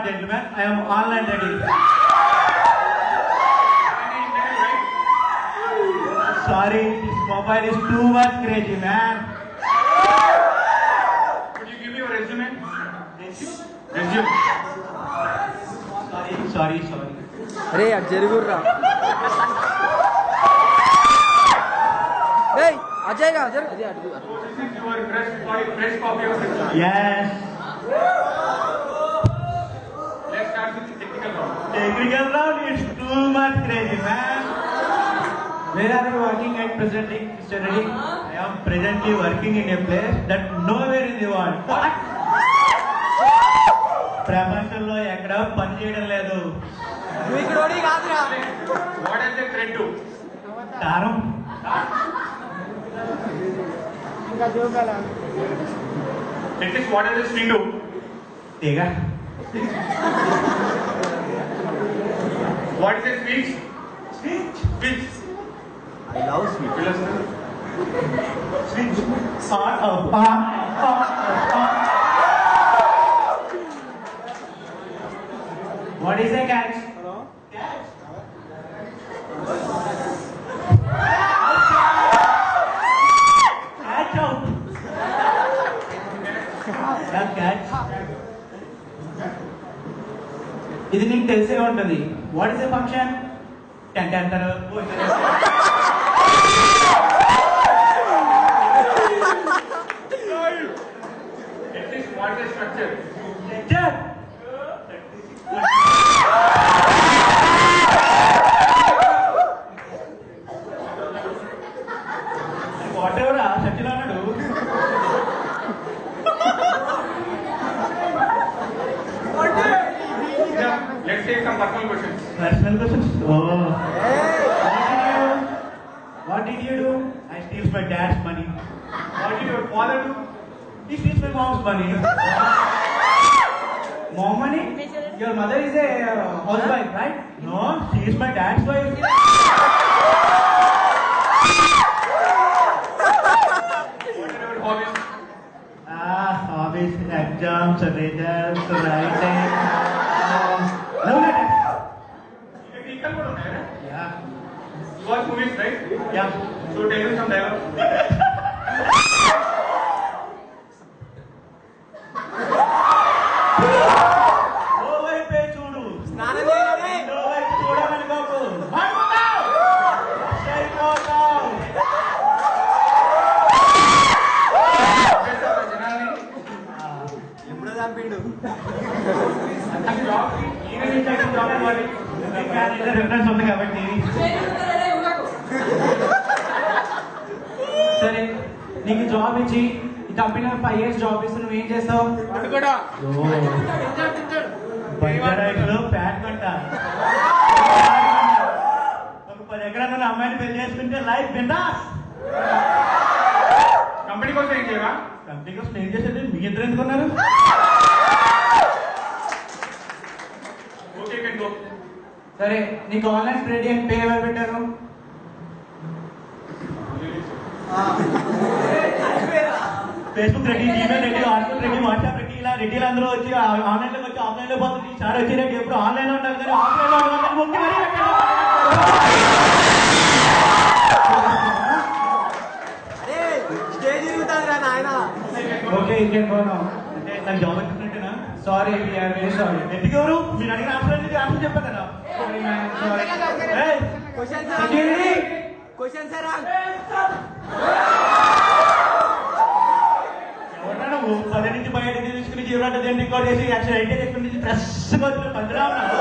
gentlemen, I am online ready. Sorry, this mobile is too much crazy, man. Could you give me your resume? Resume. Sorry. అరే అది జరుగుర్రా ఏయ్ అజయ్ గా అజయ్ అదే అడుగు This is your fresh copy of resume. Yes. Let's start with the technical round. Technical round is too much crazy, man. Where are you working at presently, Mr. Reddy? I am presently working in a place that nowhere in the world. What? ప్రపంచంలో ఎక్కడ పని చేయడం లేదు. నువ్వు ఇక్కడ ఓడి కాదురా What does the thread do? కారం. Next, what does the string do? తీగ. What is the switch? Switch. I love sweet Switch. On, off, on. What is a catch? Catch. Catch out. Catch. ఇది నీకు తెలిసే ఉంటుంది. What is a function? అంటారు. Next, what is the structure? Whatever Sachin అన్నాడు. Let's take some personal questions. Personal questions. Oh. What did you do? I steals my dad's money. What did your father do? He steals my mom's money. Mom money? Your mother is a housewife, right? No, she is my dad's wife. What are your hobbies? Hobbies, exams, results, writing. Love letters. Technical కూడా ఉన్నాయా? Yeah. You watch movies, right? Yeah. So tell me some dialogue. ఓ వైపే చూడు. స్నానం చేయగానే ఓ వైపు చూడమని బాబు. అయిపోతావు. చేస్తారా జనాల్ని? ఎప్పుడో చంపిండు ఈ జాబ్ ఈయన నుంచి జాబ్ ఇవ్వాలి. రిఫరెన్స్ ఉంది కాబట్టి. సరే నీకు జాబ్ ఇచ్చి ఈ కంపెనీలో 5 years జాబ్ ఇస్తే నువ్వు ఏం చేస్తావు? అది కూడా బంజారాయిలో ప్యాట్ కొంట. ఒక 10 ఎకరాల అమ్మాయిని పెళ్లి చేసుకుంటే లైఫ్ బిందాస్. కంపెనీ కోసం ఏం చేయవా? కంపెనీ కోసం ఏం చేసేది? మీ ఇద్దరు ఎందుకున్నారు? Okay can go. సరే నీకు ఆన్లైన్ స్ప్రెడ్ అని పే ఎవరు పెట్టారు? Facebook ready, Gmail ready, WhatsApp ready, WhatsApp ready, ఇలా రెడీలు అందరూ వచ్చి ఆన్లైన్లోకి వచ్చి ఆఫ్లైన్లో పోతుంది. ఈసారి వచ్చి రెడీ ఎప్పుడు ఆన్లైన్లో ఉండాలి కానీ ఆఫ్లైన్లో ఉండాలి ముఖ్య మరీ స్టేజ్ తిరుగుతుంది రా నాయన ఓకే ఇంకేం పోను. అంటే నాకు జాబ్ వచ్చినట్టేనా? Sorry we're very sorry. ఎందుకు ఎవరు మీరు అడిగిన ఆన్సర్ చెప్పాను కదా. ఏయ్, క్వశ్చన్ సార్ ఎవరన్నా నువ్వు 10 నుంచి బయటకి తీసుకుని జీవరాట రికార్డ్ చేసి యాక్షన్ అయితే తీసుకుని ఫ్రెష్గా వచ్చిన 10 రా ఉన్నావు.